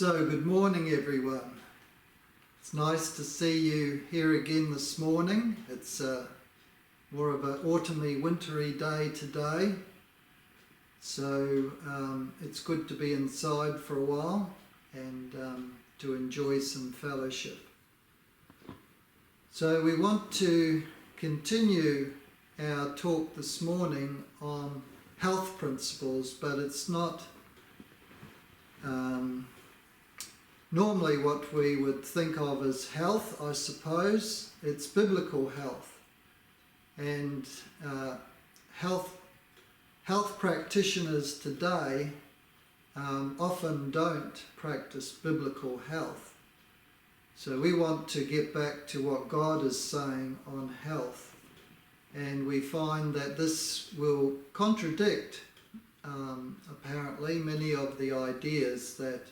So, good morning everyone. It's nice to see you here again this morning. It's more of an autumny, wintry day today. So it's good to be inside for a while and to enjoy some fellowship. So we want to continue our talk this morning on health principles, but it's not normally what we would think of as health, I suppose. It's biblical health. And health practitioners today often don't practice biblical health. So we want to get back to what God is saying on health. And we find that this will contradict, apparently, many of the ideas that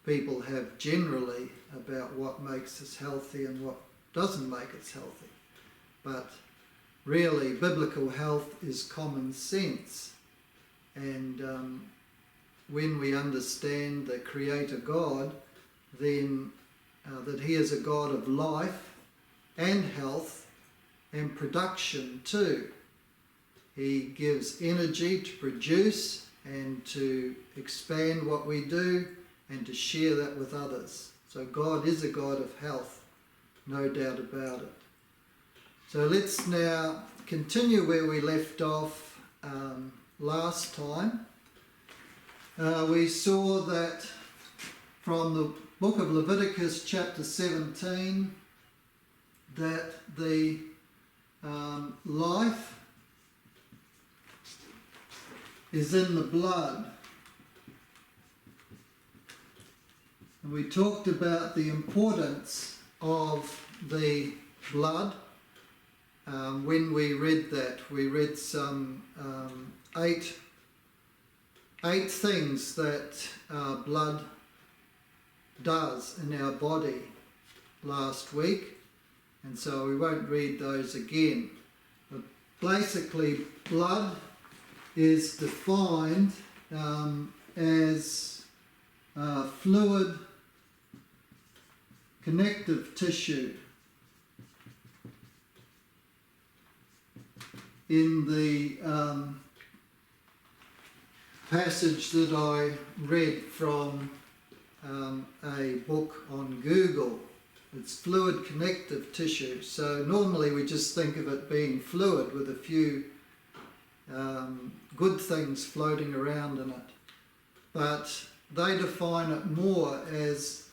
people have generally about what makes us healthy and what doesn't make us healthy. But really, biblical health is common sense. And when we understand the Creator God, then that He is a God of life and health and production too. He gives energy to produce and to expand what we do and to share that with others. So God is a God of health, no doubt about it. So let's now continue where we left off last time. We saw that from the book of Leviticus chapter 17 that the life is in the blood. And we talked about the importance of the blood. When we read that, we read some eight things that blood does in our body last week, and so we won't read those again. But basically, blood is defined as fluid connective tissue. In the passage that I read from a book on Google, it's fluid connective tissue. So normally we just think of it being fluid with a few good things floating around in it. But they define it more as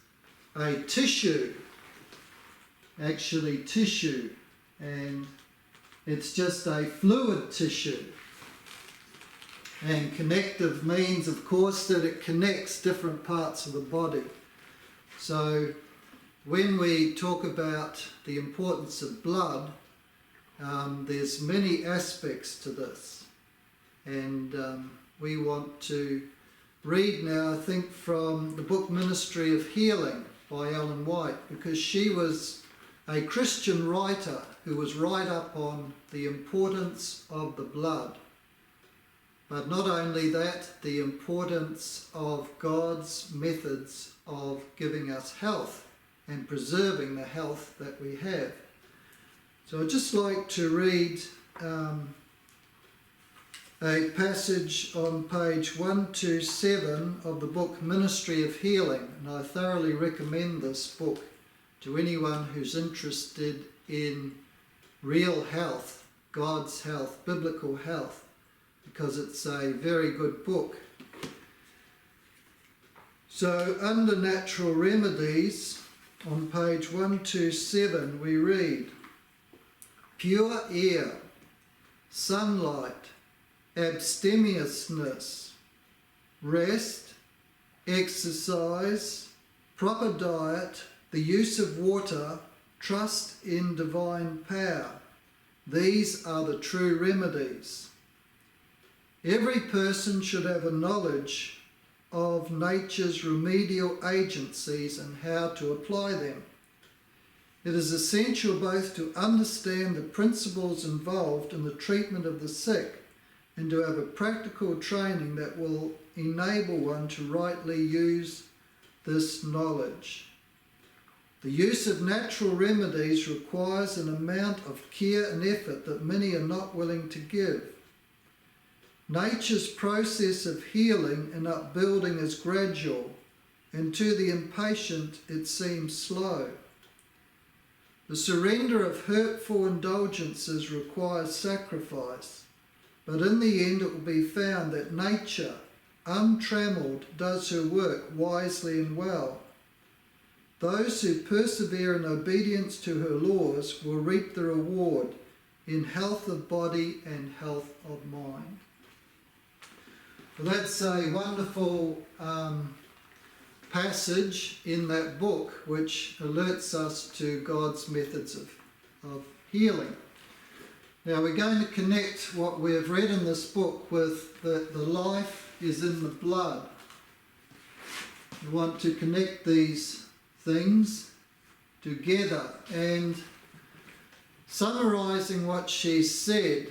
a tissue, actually tissue, and it's just a fluid tissue. And connective means, of course, that it connects different parts of the body. So when we talk about the importance of blood, there's many aspects to this. And we want to read now, I think, from the book Ministry of Healing by Ellen White, because she was a Christian writer who was right up on the importance of the blood. But not only that, the importance of God's methods of giving us health and preserving the health that we have. So I'd just like to read a passage on page 127 of the book Ministry of Healing, and I thoroughly recommend this book to anyone who's interested in real health, God's health, biblical health, because it's a very good book. So under natural remedies, on page 127, we read, pure air, sunlight, abstemiousness, rest, exercise, proper diet, the use of water, trust in divine power. These are the true remedies. Every person should have a knowledge of nature's remedial agencies and how to apply them. It is essential both to understand the principles involved in the treatment of the sick and to have a practical training that will enable one to rightly use this knowledge. The use of natural remedies requires an amount of care and effort that many are not willing to give. Nature's process of healing and upbuilding is gradual, and to the impatient it seems slow. The surrender of hurtful indulgences requires sacrifice, but in the end it will be found that nature, untrammeled, does her work wisely and well. Those who persevere in obedience to her laws will reap the reward in health of body and health of mind. Well, that's a wonderful passage in that book which alerts us to God's methods of healing. Now we're going to connect what we've read in this book with the life is in the blood. We want to connect these things together, and summarising what she said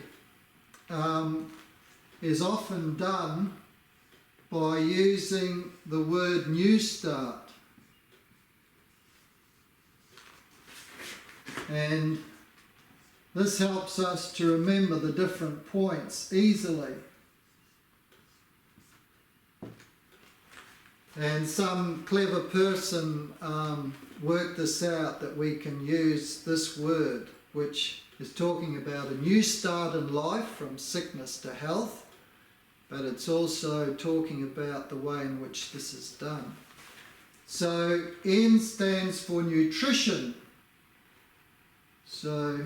is often done by using the word new start. And this helps us to remember the different points easily. And some clever person worked this out, that we can use this word, which is talking about a new start in life from sickness to health, but it's also talking about the way in which this is done. So N stands for nutrition. So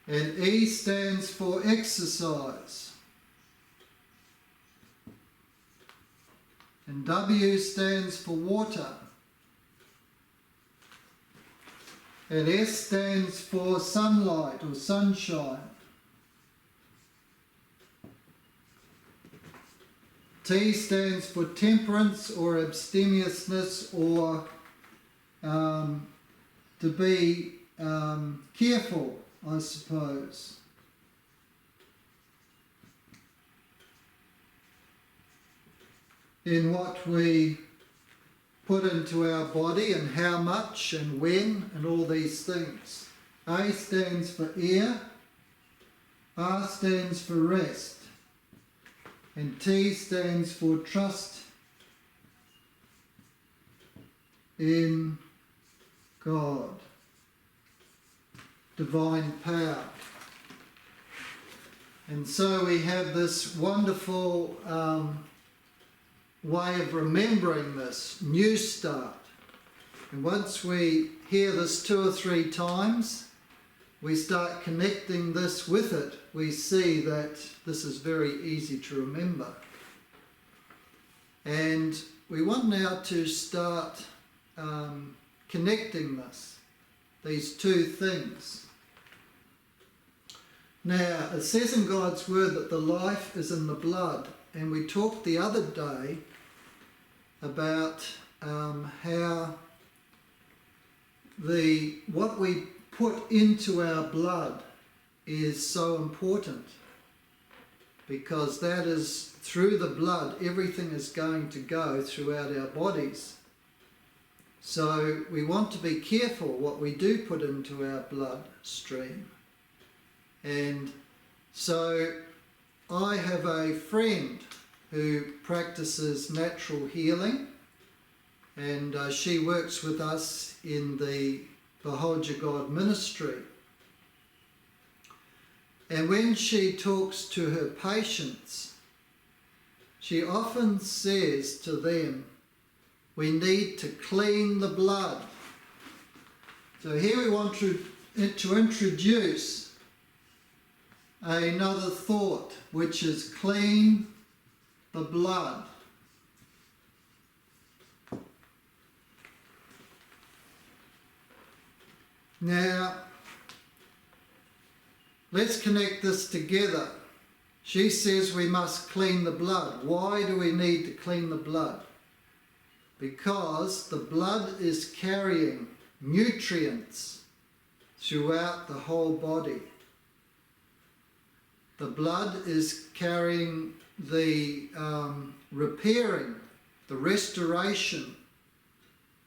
and E stands for exercise. And W stands for water. And S stands for sunlight or sunshine. T stands for temperance or abstemiousness, or to be careful, I suppose. In what we put into our body and how much and when and all these things. A stands for air, R stands for rest, and T stands for trust in God, divine power. And so we have this wonderful way of remembering this new start. And once we hear this 2 or 3 times, we start connecting this with it. We see that this is very easy to remember. And we want now to start connecting these 2 things. Now, it says in God's word that the life is in the blood. And we talked the other day about how what we put into our blood is so important, because that is through the blood everything is going to go throughout our bodies. So we want to be careful what we do put into our bloodstream. And so I have a friend who practices natural healing, and she works with us in the Behold Your God ministry. And when she talks to her patients, she often says to them, we need to clean the blood. So here we want to introduce another thought, which is clean the blood. Now, let's connect this together. She says we must clean the blood. Why do we need to clean the blood? Because the blood is carrying nutrients throughout the whole body. The blood is carrying the repairing, the restoration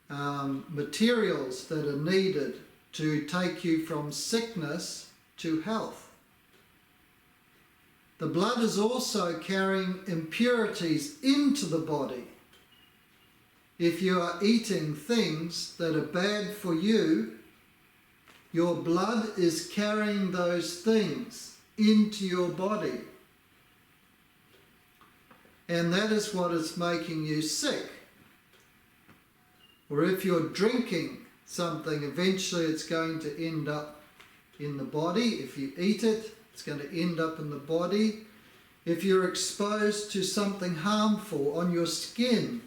materials that are needed to take you from sickness to health. The blood is also carrying impurities into the body. If you are eating things that are bad for you, your blood is carrying those things into your body. And that is what is making you sick. Or if you're drinking something, eventually it's going to end up in the body. If you eat it, it's going to end up in the body. If you're exposed to something harmful on your skin,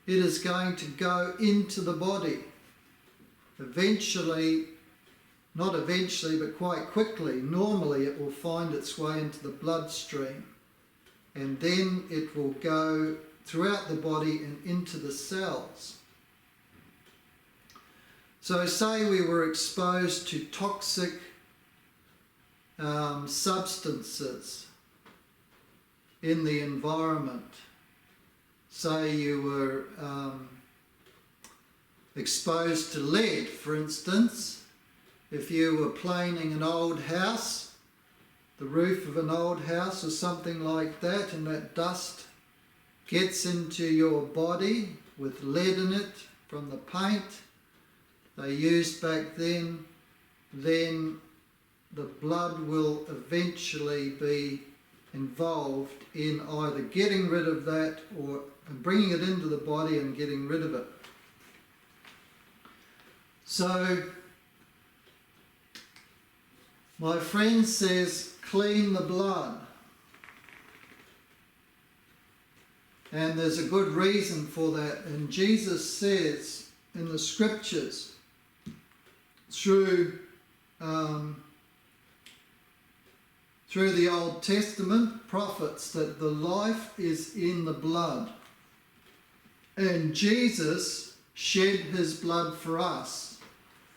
it is going to go into the body. Eventually, not eventually, but quite quickly, normally it will find its way into the bloodstream. And then it will go throughout the body and into the cells. So say we were exposed to toxic substances in the environment. Say you were exposed to lead, for instance. If you were planing an old house, the roof of an old house or something like that, and that dust gets into your body with lead in it from the paint they used back then the blood will eventually be involved in either getting rid of that or bringing it into the body and getting rid of it. So, my friend says, clean the blood. And there's a good reason for that. And Jesus says in the scriptures, through the Old Testament prophets, that the life is in the blood. And Jesus shed his blood for us.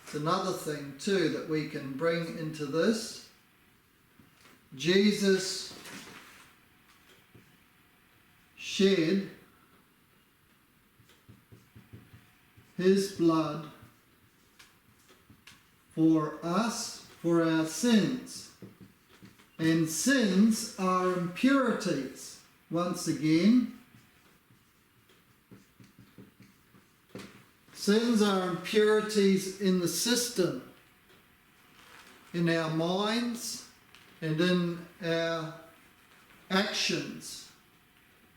It's another thing too that we can bring into this. Jesus shed his blood for us, for our sins. And sins are impurities. Once again, sins are impurities in the system, in our minds and in our actions.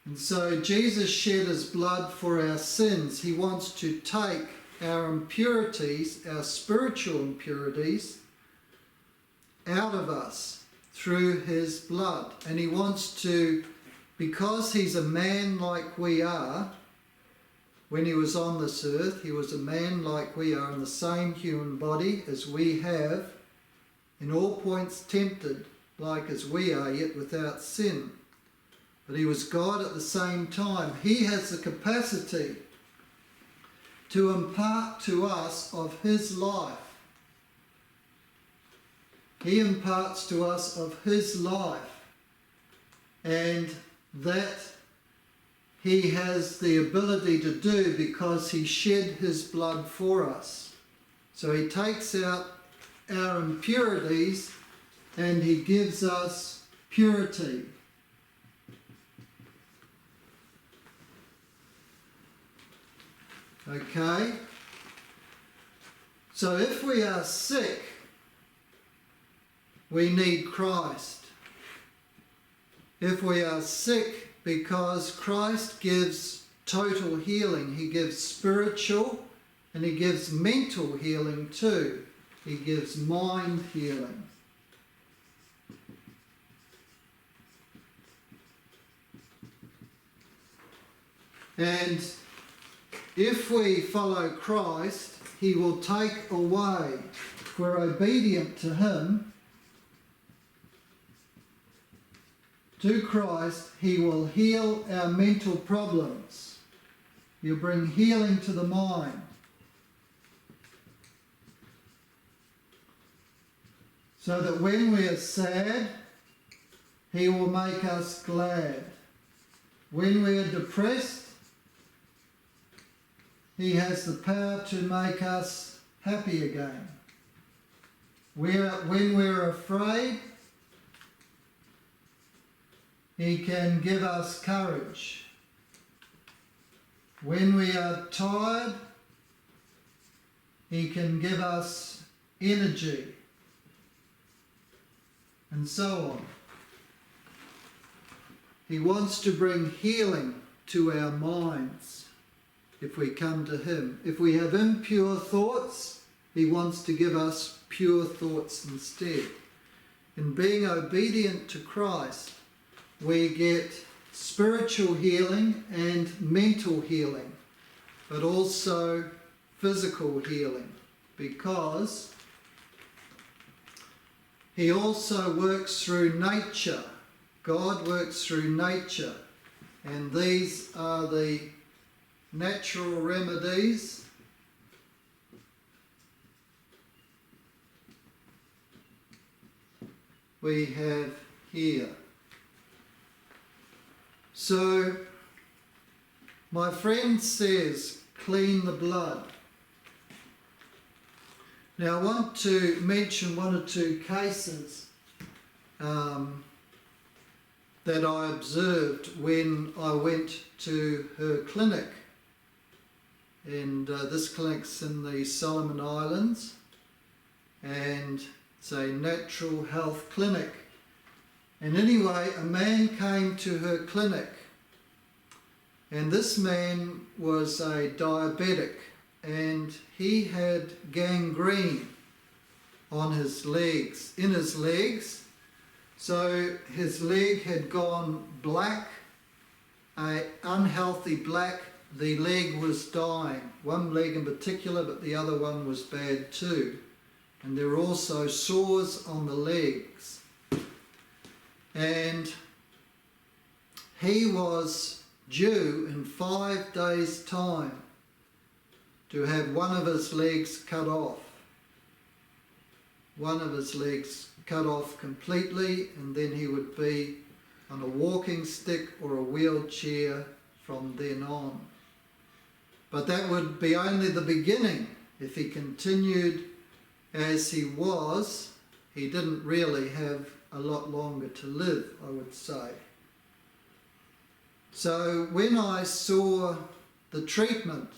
And so Jesus shed his blood for our sins. He wants to take our impurities, our spiritual impurities, out of us through his blood. And he wants to, because he's a man like we are, when he was on this earth, he was a man like we are, in the same human body as we have, in all points tempted like as we are, yet without sin. But he was God at the same time. He has the capacity to impart to us of his life. He imparts to us of his life, and that he has the ability to do because he shed his blood for us. So he takes out our impurities and he gives us purity. Okay? So if we are sick, we need Christ. If we are sick, because Christ gives total healing. He gives spiritual and he gives mental healing too. He gives mind healing. And if we follow Christ, he will take away. If we're obedient to him, to Christ, he will heal our mental problems. He'll bring healing to the mind. So that when we are sad, He will make us glad. When we are depressed, He has the power to make us happy again. When we're afraid, He can give us courage. When we are tired, He can give us energy, and so on. He wants to bring healing to our minds if we come to Him. If we have impure thoughts, He wants to give us pure thoughts instead. In being obedient to Christ, we get spiritual healing and mental healing, but also physical healing, because He also works through nature. God works through nature, and these are the natural remedies we have here. So, my friend says, clean the blood. Now I want to mention one or two cases that I observed when I went to her clinic. And this clinic's in the Solomon Islands, and it's a natural health clinic. And anyway, a man came to her clinic, and this man was a diabetic, and he had gangrene on his legs, in his legs. So his leg had gone black, an unhealthy black. The leg was dying, one leg in particular, but the other one was bad too. And there were also sores on the legs. And he was due in 5 days' time to have one of his legs cut off. One of his legs cut off completely, and then he would be on a walking stick or a wheelchair from then on. But that would be only the beginning. If he continued as he was, he didn't really have a lot longer to live, I would say. So when I saw the treatment,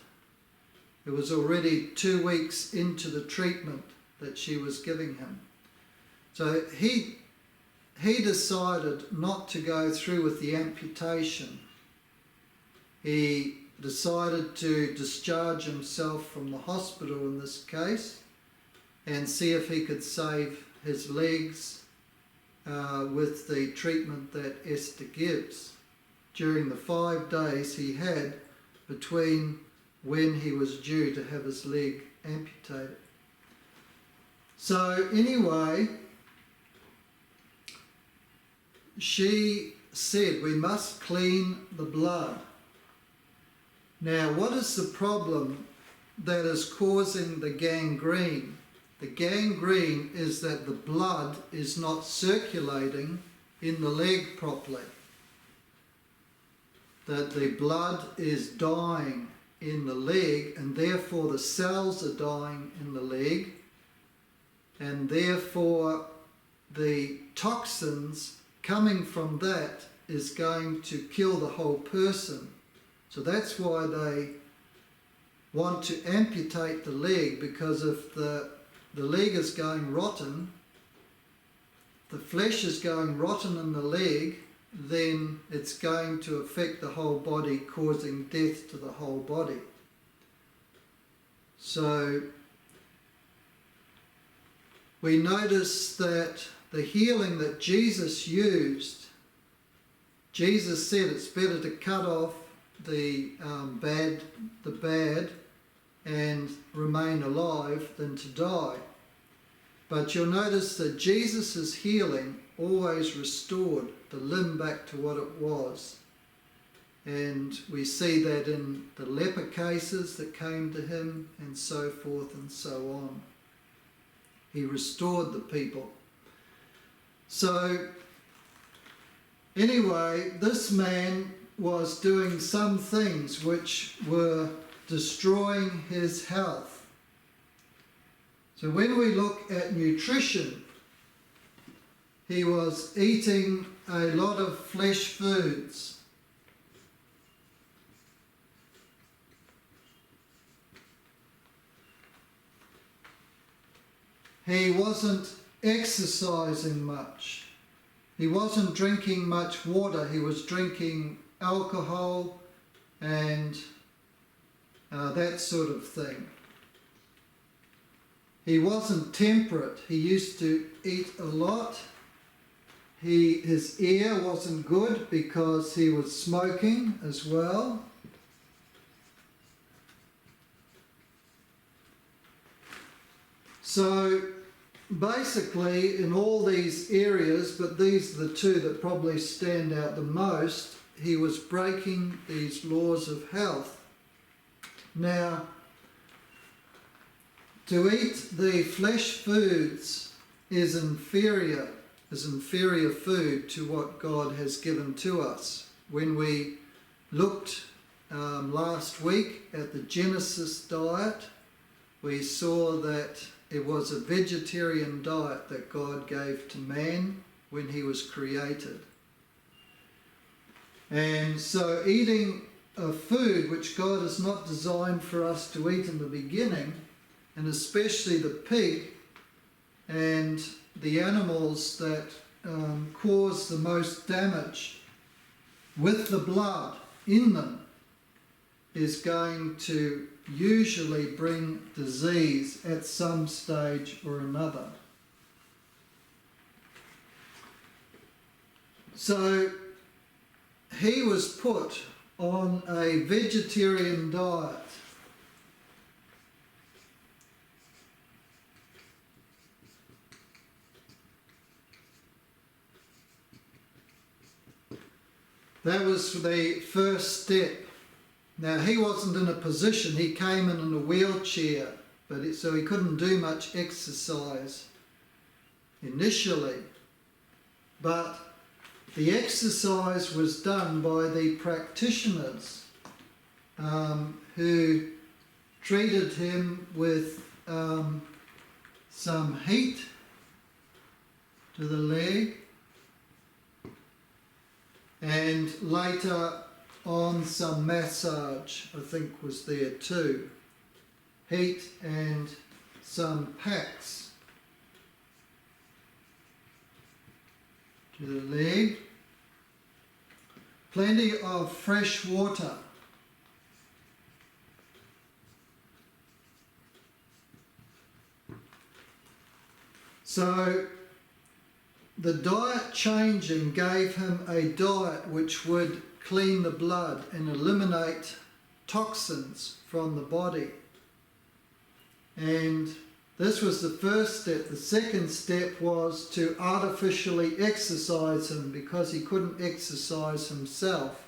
it was already 2 weeks into the treatment that she was giving him. So he decided not to go through with the amputation. He decided to discharge himself from the hospital in this case and see if he could save his legs with the treatment that Esther gives during the 5 days he had between when he was due to have his leg amputated. So anyway, she said we must clean the blood. Now, what is the problem that is causing the gangrene? The gangrene is that the blood is not circulating in the leg properly. That the blood is dying in the leg, and therefore the cells are dying in the leg, and therefore the toxins coming from that is going to kill the whole person. So that's why they want to amputate the leg, because if the leg is going rotten, the flesh is going rotten in the leg, then it's going to affect the whole body, causing death to the whole body. So we notice that the healing that Jesus used, Jesus said it's better to cut off the bad and remain alive than to die. But you'll notice that Jesus' healing always restored the limb back to what it was. And we see that in the leper cases that came to him and so forth and so on. He restored the people. So Anyway, this man was doing some things which were destroying his health. So when we look at nutrition, he was eating a lot of flesh foods. He wasn't exercising much. He wasn't drinking much water. He was drinking alcohol and that sort of thing. He wasn't temperate. He used to eat a lot. His ear wasn't good because he was smoking as well. So basically in all these areas, but these are the two that probably stand out the most, he was breaking these laws of health. Now, to eat the flesh foods is inferior food to what God has given to us. When we looked last week at the Genesis diet, we saw that it was a vegetarian diet that God gave to man when he was created. And so eating a food which God has not designed for us to eat in the beginning, and especially the pig and the animals that cause the most damage with the blood in them, is going to usually bring disease at some stage or another. So he was put on a vegetarian diet. That was the first step. Now, he wasn't in a position, he came in a wheelchair, so he couldn't do much exercise initially. But the exercise was done by the practitioners who treated him with some heat to the leg, and later on some massage, I think, was there too. Heat and some packs to the leg. Plenty of fresh water. So the diet changing gave him a diet which would clean the blood and eliminate toxins from the body. And this was the first step. The second step was to artificially exercise him because he couldn't exercise himself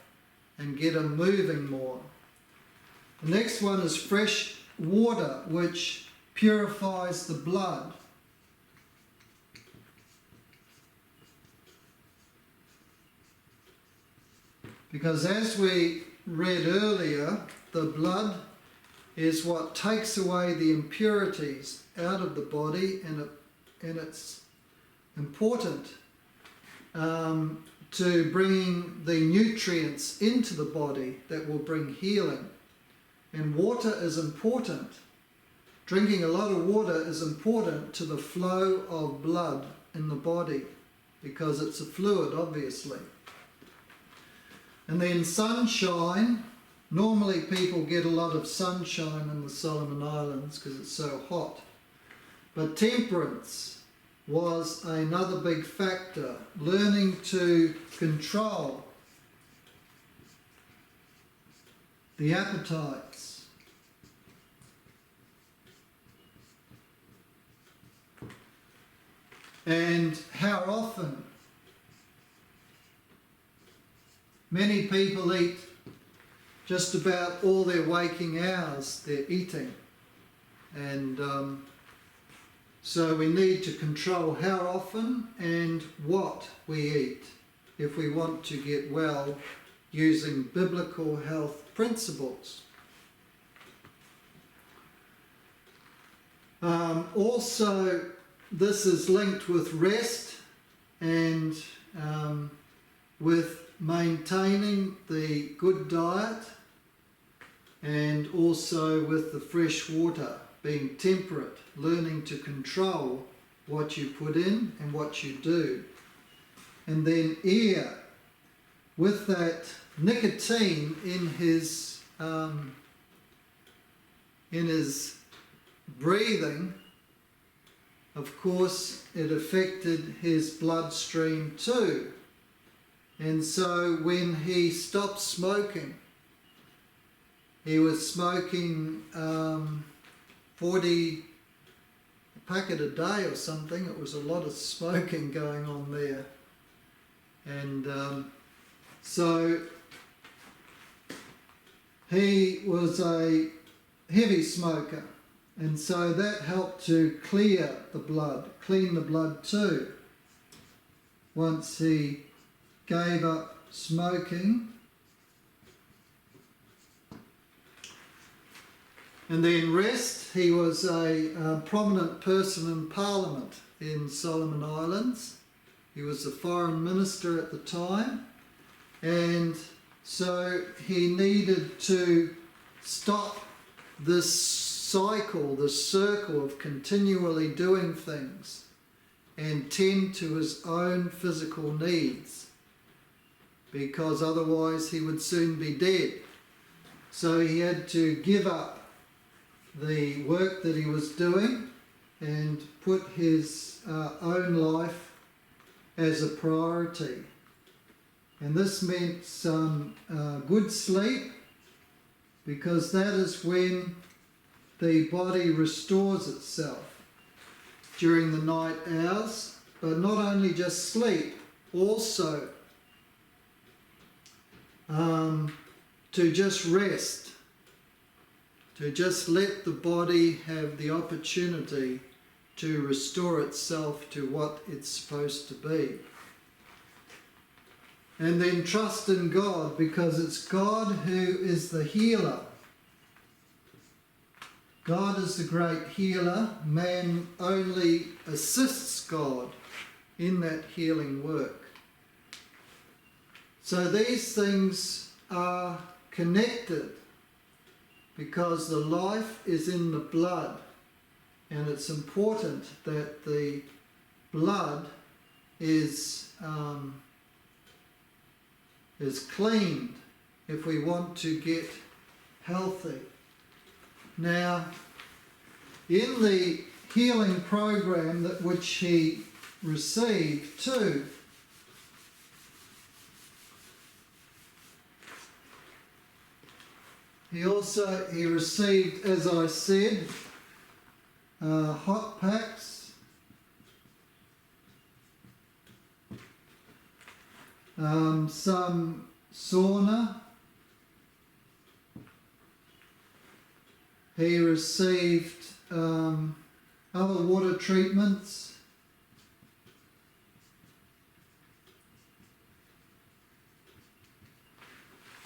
and get him moving more. The next one is fresh water, which purifies the blood. Because as we read earlier, the blood is what takes away the impurities out of the body, and it's important to bringing the nutrients into the body that will bring healing. And water is important. Drinking a lot of water is important to the flow of blood in the body because it's a fluid, obviously. And then sunshine. Normally people get a lot of sunshine in the Solomon Islands because it's so hot. But temperance was another big factor. Learning to control the appetites. And how often. Many people eat just about all their waking hours, they're eating. And so we need to control how often and what we eat. if we want to get well using biblical health principles. Also, this is linked with rest and with maintaining the good diet, and also with the fresh water, being temperate, learning to control what you put in and what you do. And then air, with that nicotine in his breathing, of course it affected his bloodstream too. And so when he stopped smoking, he was smoking 40 a packet a day or something. It was a lot of smoking going on there. And so he was a heavy smoker. And so that helped to clear the blood, clean the blood too. Once he gave up smoking. And then rest. He was a prominent person in Parliament in Solomon Islands. He was the foreign minister at the time. And so he needed to stop this cycle, this circle of continually doing things and tend to his own physical needs, because otherwise he would soon be dead. So he had to give up the work that he was doing and put his own life as a priority. And this meant some good sleep, because that is when the body restores itself during the night hours. But not only just sleep, also to just rest, to just let the body have the opportunity to restore itself to what it's supposed to be. And then trust in God, because it's God who is the healer. God is the great healer. Man only assists God in that healing work. So these things are connected, because the life is in the blood, and it's important that the blood is cleaned if we want to get healthy. Now, in the healing program that which he received too, he received, as I said, hot packs, some sauna. He received other water treatments.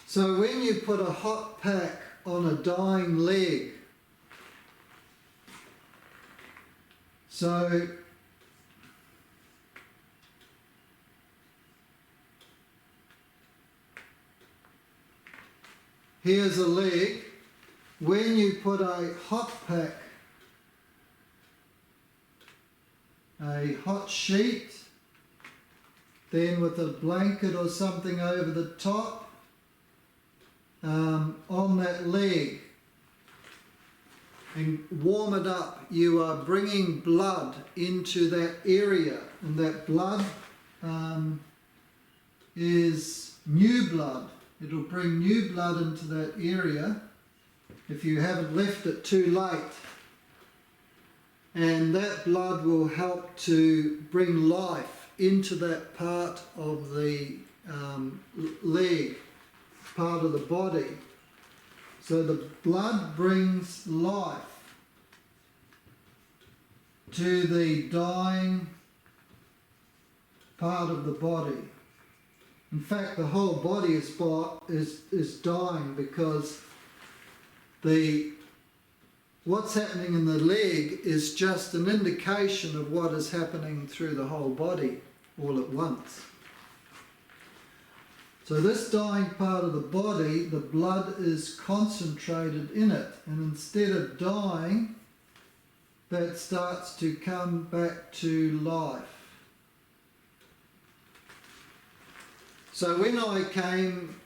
So when you put a hot pack on a dying leg, so here's a leg. When you put a hot pack, a hot sheet, then with a blanket or something over the top, on that leg, and warm it up, you are bringing blood into that area, and that blood is new blood. It'll bring new blood into that area if you haven't left it too late. And that blood will help to bring life into that part of the leg, part of the body. So the blood brings life to the dying part of the body. In fact, the whole body is dying because what's happening in the leg is just an indication of what is happening through the whole body all at once. So this dying part of the body, the blood is concentrated in it, and instead of dying, that starts to come back to life. So when I came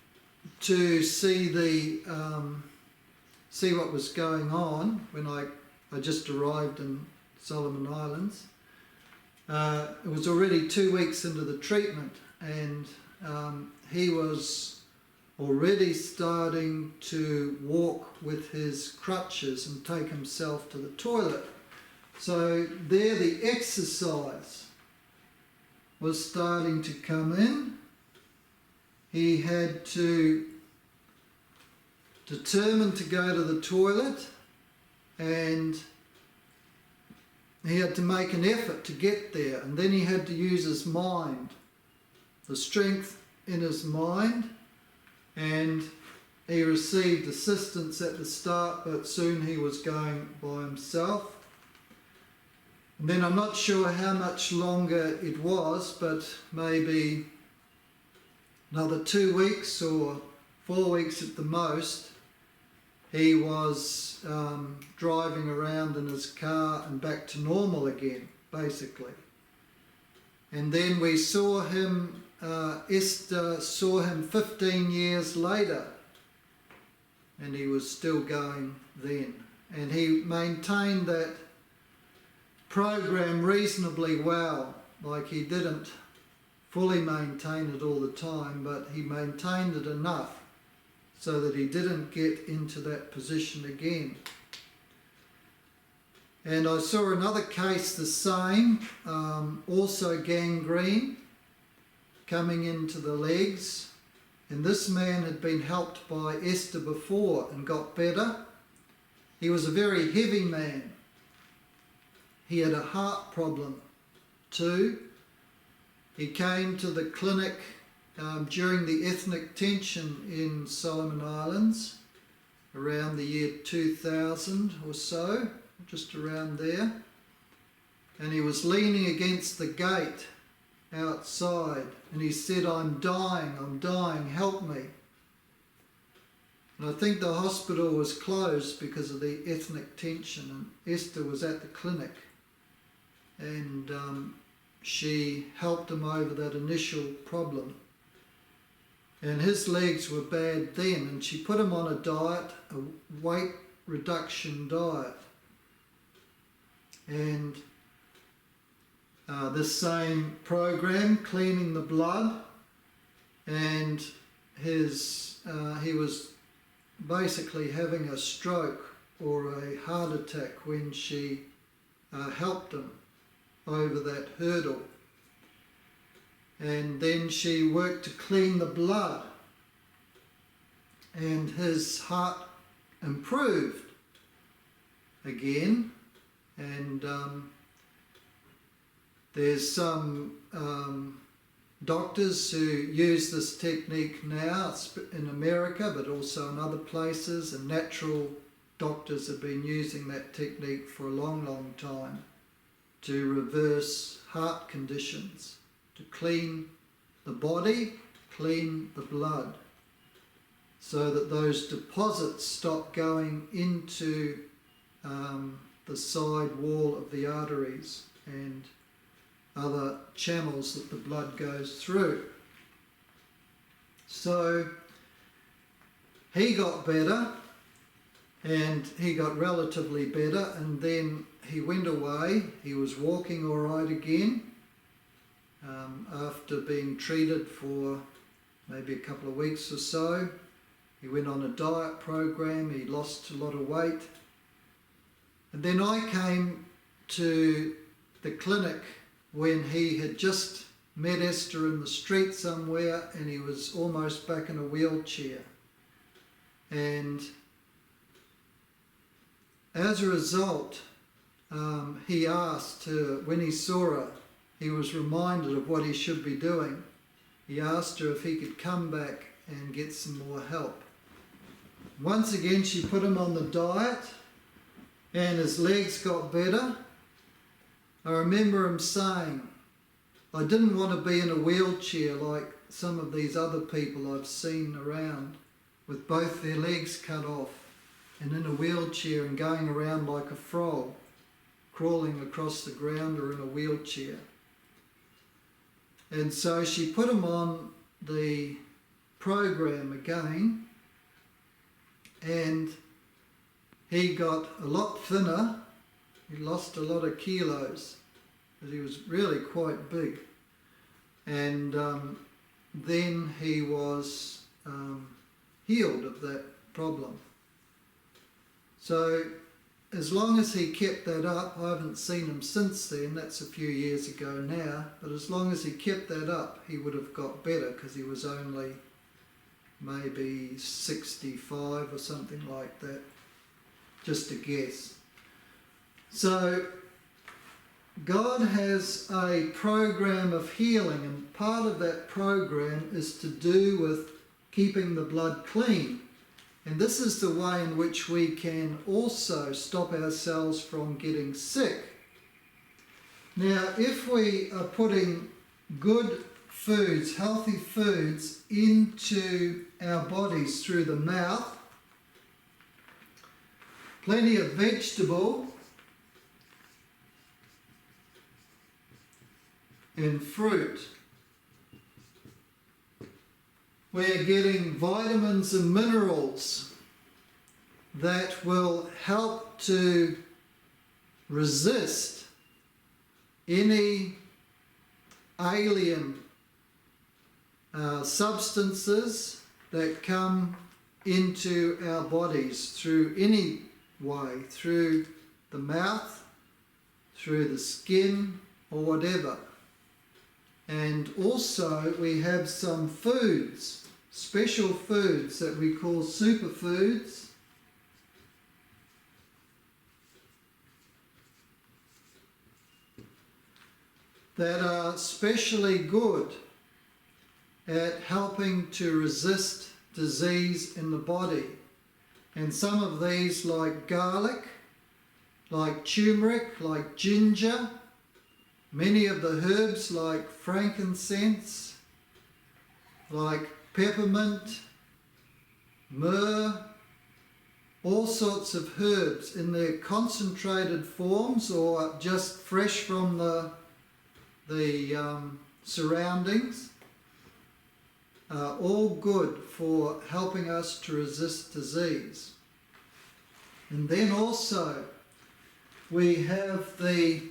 to see what was going on, when I just arrived in Solomon Islands, it was already 2 weeks into the treatment, and he was already starting to walk with his crutches and take himself to the toilet. So there the exercise was starting to come in. He had to determine to go to the toilet, and he had to make an effort to get there, and then he had to use his mind, the strength in his mind, and he received assistance at the start, but soon he was going by himself. And then I'm not sure how much longer it was, but maybe another 2 weeks or 4 weeks at the most, he was driving around in his car and back to normal again, basically. And then we saw him, Esther saw him 15 years later, and he was still going then. And he maintained that program reasonably well, like he didn't fully maintain it all the time, but he maintained it enough so that he didn't get into that position again. And I saw another case the same, also gangrene coming into the legs, and this man had been helped by Esther before and got better. He was a very heavy man. He had a heart problem too. He came to the clinic during the ethnic tension in Solomon Islands around the year 2000 or so, just around there. And he was leaning against the gate outside, and he said, I'm dying, help me. And I think the hospital was closed because of the ethnic tension, and Esther was at the clinic, and she helped him over that initial problem. And his legs were bad then, and she put him on a diet, a weight reduction diet. And this same program, cleaning the blood, and he was basically having a stroke or a heart attack when she helped him over that hurdle. And then she worked to clean the blood, and his heart improved again. And there's some doctors who use this technique now in America, but also in other places, and natural doctors have been using that technique for a long, long time to reverse heart conditions, to clean the body, clean the blood, so that those deposits stop going into the side wall of the arteries and other channels that the blood goes through. So he got better, and he got relatively better, and then he went away. He was walking all right again after being treated for maybe a couple of weeks or so. He went on a diet program, he lost a lot of weight. And then I came to the clinic when he had just met Esther in the street somewhere, and he was almost back in a wheelchair. And as a result, he asked her, when he saw her, he was reminded of what he should be doing. he asked her if he could come back and get some more help. Once again, she put him on the diet, and his legs got better. I remember him saying, I didn't want to be in a wheelchair like some of these other people I've seen around, with both their legs cut off and in a wheelchair and going around like a frog, crawling across the ground or in a wheelchair. And so she put him on the program again, and he got a lot thinner. He lost a lot of kilos, but he was really quite big. And then he was healed of that problem. So as long as he kept that up, I haven't seen him since then, that's a few years ago now, but as long as he kept that up, he would have got better, because he was only maybe 65 or something like that, just a guess. So God has a program of healing, and part of that program is to do with keeping the blood clean. And this is the way in which we can also stop ourselves from getting sick. Now, if we are putting good foods, healthy foods, into our bodies through the mouth, plenty of vegetable and fruit, we're getting vitamins and minerals that will help to resist any alien substances that come into our bodies through any way, through the mouth, through the skin, or whatever. And also we have some foods, special foods that we call superfoods, that are specially good at helping to resist disease in the body. And some of these, like garlic, like turmeric, like ginger, many of the herbs like frankincense, like peppermint, myrrh, all sorts of herbs in their concentrated forms or just fresh from the surroundings, are all good for helping us to resist disease. And then also we have the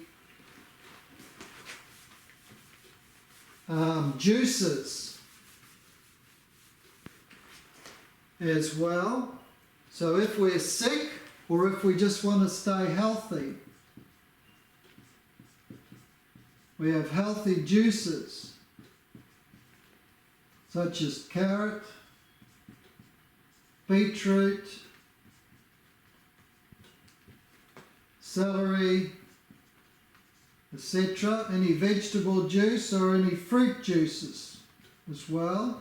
juices as well. So if we're sick or if we just want to stay healthy, we have healthy juices such as carrot, beetroot, celery, etc. Any vegetable juice or any fruit juices as well.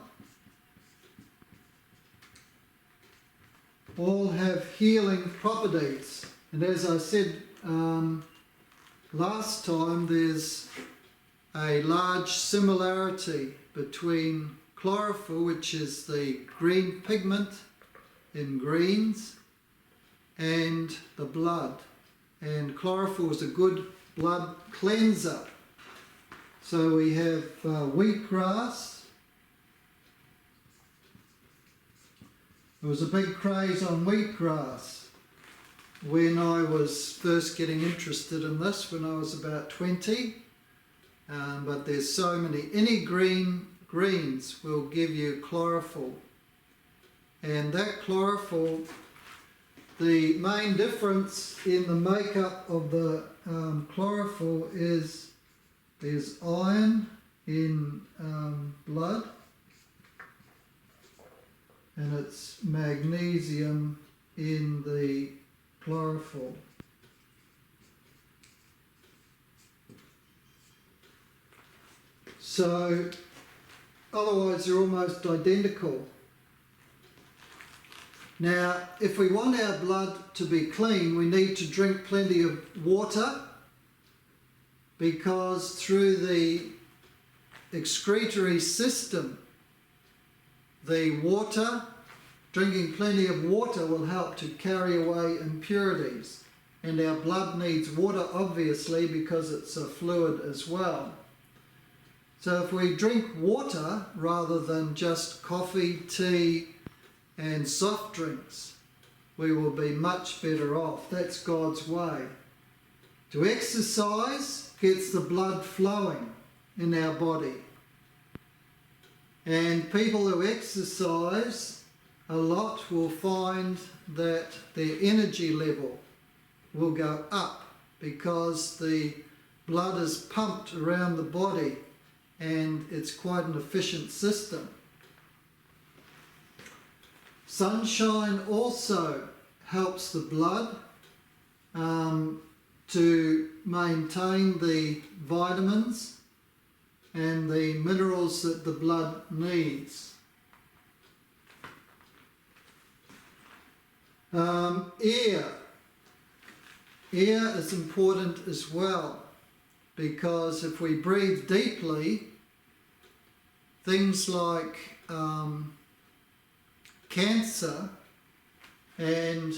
All have healing properties. And as I said last time, there's a large similarity between chlorophyll, which is the green pigment in greens, and the blood. And chlorophyll is a good blood cleanser. So we have wheatgrass. There was a big craze on wheatgrass when I was first getting interested in this, when I was about 20. But there's so many. Any greens will give you chlorophyll. And that chlorophyll, the main difference in the makeup of the chlorophyll is there's iron in blood, and it's magnesium in the chlorophyll. So otherwise they're almost identical. Now, if we want our blood to be clean, we need to drink plenty of water, because through the excretory system, drinking plenty of water will help to carry away impurities. And our blood needs water, obviously, because it's a fluid as well. So if we drink water rather than just coffee, tea and soft drinks, we will be much better off. That's God's way. To exercise gets the blood flowing in our body. And people who exercise a lot will find that their energy level will go up, because the blood is pumped around the body and it's quite an efficient system. Sunshine also helps the blood to maintain the vitamins and the minerals that the blood needs. Air is important as well, because if we breathe deeply, things like cancer and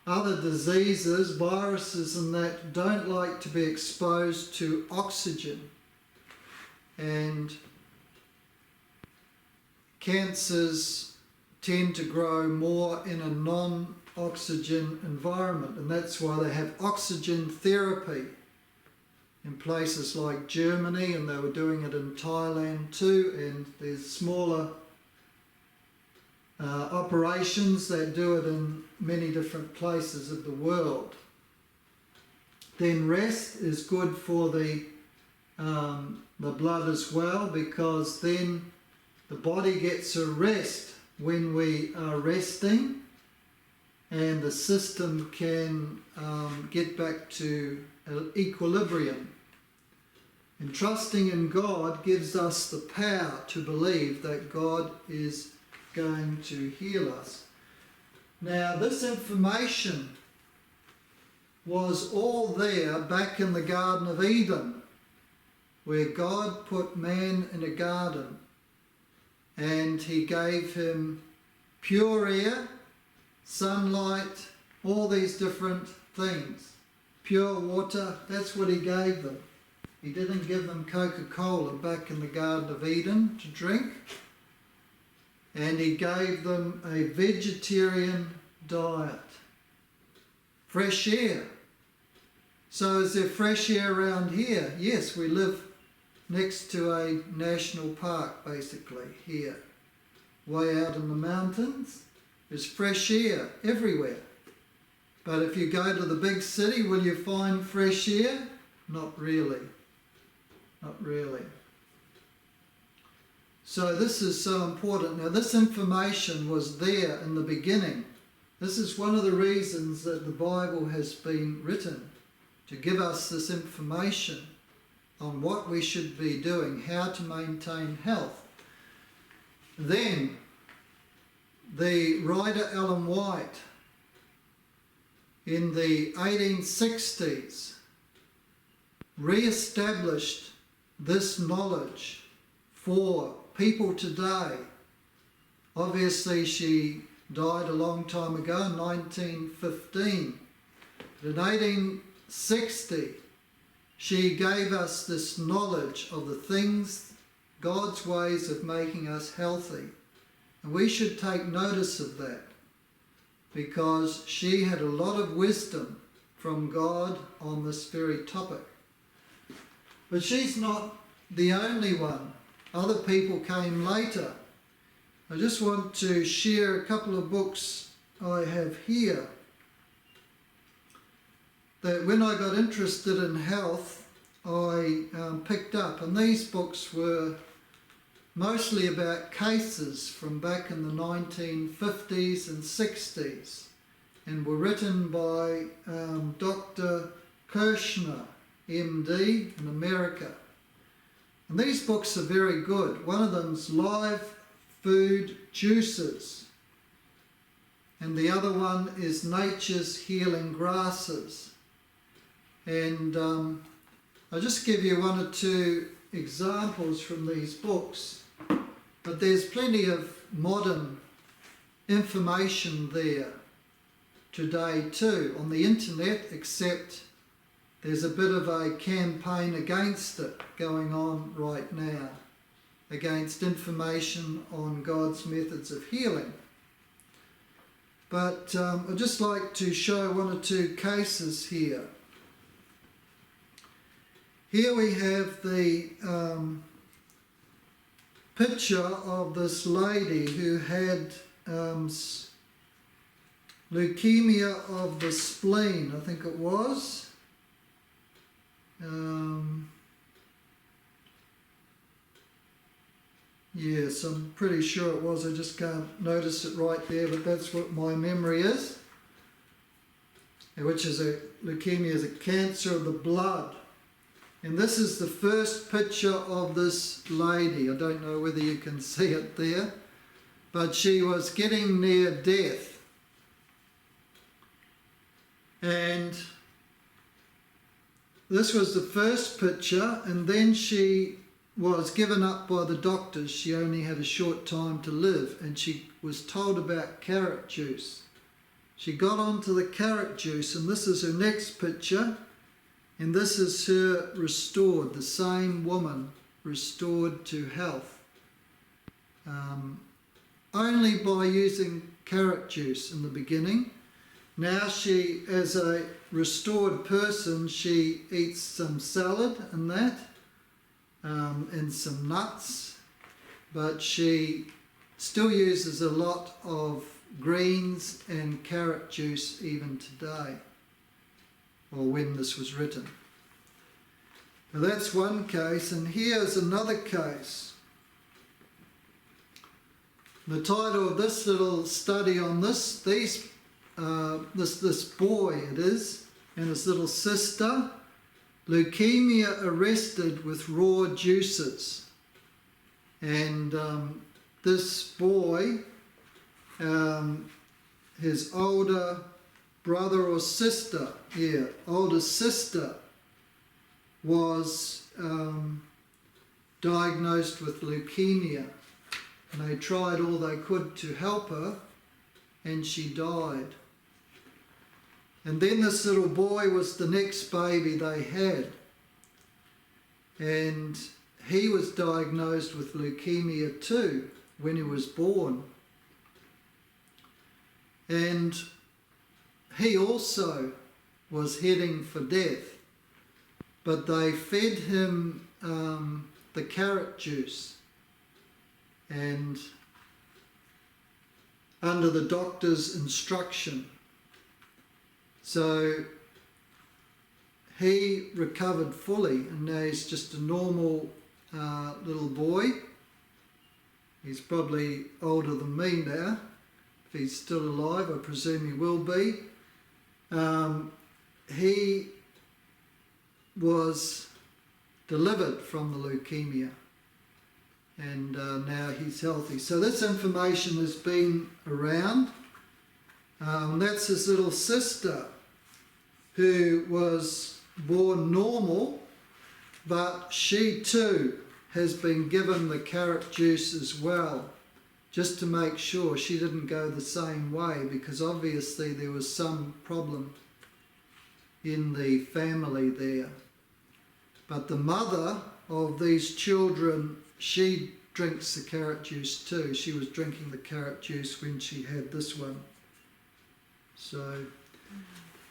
other diseases, viruses and that, don't like to be exposed to oxygen. And cancers tend to grow more in a non-oxygen environment, and that's why they have oxygen therapy in places like Germany, and they were doing it in Thailand too, and there's smaller operations that do it in many different places of the world. Then rest is good for the blood as well, because then the body gets a rest when we are resting, and the system can get back to equilibrium. And trusting in God gives us the power to believe that God is going to heal us. Now, this information was all there back in the Garden of Eden, where God put man in a garden and he gave him pure air, sunlight, all these different things. Pure water, that's what he gave them. He didn't give them Coca-Cola back in the Garden of Eden to drink. And he gave them a vegetarian diet. Fresh air. So is there fresh air around here? Yes, we live next to a national park, basically, here. Way out in the mountains, there's fresh air everywhere. But if you go to the big city, will you find fresh air? Not really. Not really. So this is so important. Now, this information was there in the beginning. This is one of the reasons that the Bible has been written, to give us this information on what we should be doing, how to maintain health. Then, the writer Ellen White, in the 1860s, re-established this knowledge for people today. Obviously, she died a long time ago, in 1915. But in 1860, she gave us this knowledge of the things, God's ways of making us healthy. And we should take notice of that, because she had a lot of wisdom from God on this very topic. But she's not the only one. Other people came later. I just want to share a couple of books I have here that when I got interested in health, I picked up. And these books were mostly about cases from back in the 1950s and 60s, and were written by Dr. Kirshner, MD, in America. And these books are very good. One of them's Live Food Juices. And the other one is Nature's Healing Grasses. And I'll just give you one or two examples from these books. But there's plenty of modern information there today too on the internet, except there's a bit of a campaign against it going on right now, against information on God's methods of healing. But I'd just like to show one or two cases here. Here we have the picture of this lady who had leukemia of the spleen, I think it was. Yes, I'm pretty sure it was. I just can't notice it right there, but that's what my memory is. Which is leukemia is a cancer of the blood. And this is the first picture of this lady. I don't know whether you can see it there, but she was getting near death. And this was the first picture, and then she was given up by the doctors. She only had a short time to live, and she was told about carrot juice. She got onto the carrot juice, and this is her next picture, and this is her restored, the same woman restored to health. Only by using carrot juice in the beginning. Now she, as a restored person, she eats some salad and that, and some nuts, but she still uses a lot of greens and carrot juice even today, or when this was written. Now that's one case, and here's another case. The title of this little study on this boy it is, and his little sister, leukemia arrested with raw juices. And this boy, his older brother or sister, older sister, was diagnosed with leukemia. And they tried all they could to help her, and she died. And then this little boy was the next baby they had. And he was diagnosed with leukemia too when he was born. And he also was heading for death. But they fed him the carrot juice. And under the doctor's instruction. So he recovered fully, and now he's just a normal little boy. He's probably older than me now. If he's still alive, I presume he will be. He was delivered from the leukemia, and now he's healthy. So this information has been around. That's his little sister, who was born normal, but she too has been given the carrot juice as well, just to make sure she didn't go the same way, because obviously there was some problem in the family there. But the mother of these children, she drinks the carrot juice too. She was drinking the carrot juice when she had this one. So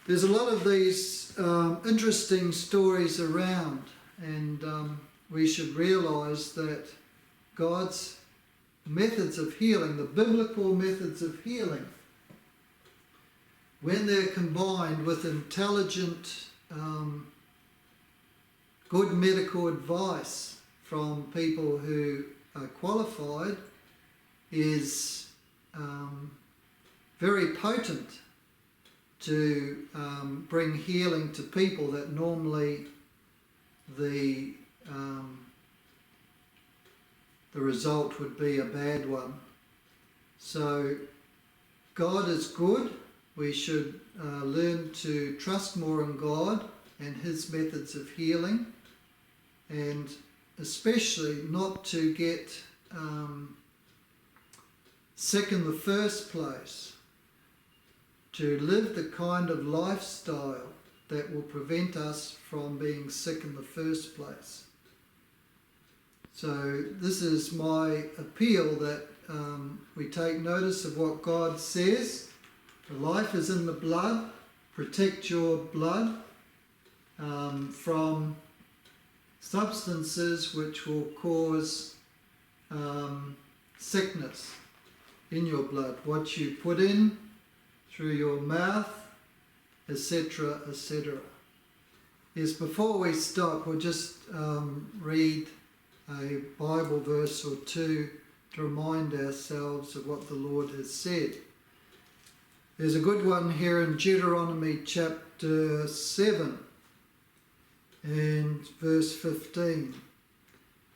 there's a lot of these interesting stories around, and we should realise that God's methods of healing, the biblical methods of healing, when they're combined with intelligent, good medical advice from people who are qualified, is very potent to bring healing to people that normally the the result would be a bad one. So God is good. We should learn to trust more in God and His methods of healing, and especially not to get sick in the first place, to live the kind of lifestyle that will prevent us from being sick in the first place. So this is my appeal, that we take notice of what God says. The life is in the blood. Protect your blood from substances which will cause sickness in your blood. What you put in through your mouth, etc., etc. Yes, before we stop, we'll just read a Bible verse or two to remind ourselves of what the Lord has said. There's a good one here in Deuteronomy chapter 7 and verse 15.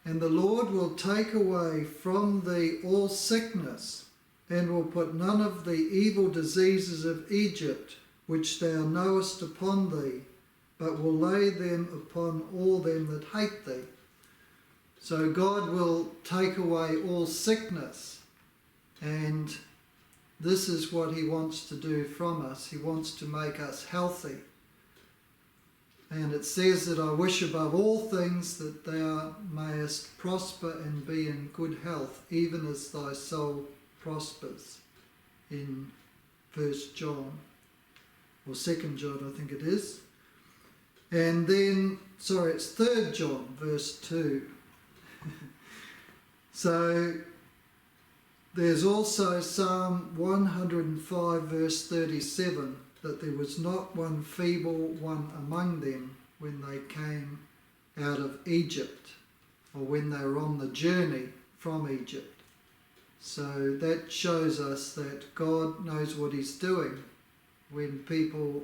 And the Lord will take away from thee all sickness, and will put none of the evil diseases of Egypt, which thou knowest, upon thee, but will lay them upon all them that hate thee. So God will take away all sickness, and this is what He wants to do from us. He wants to make us healthy. And it says that I wish above all things that thou mayest prosper and be in good health, even as thy soul prospers, in 1 John, or 2 John I think it is. And then, it's 3 John verse 2. So there's also Psalm 105 verse 37, that there was not one feeble one among them when they came out of Egypt, or when they were on the journey from Egypt. So that shows us that God knows what He's doing when people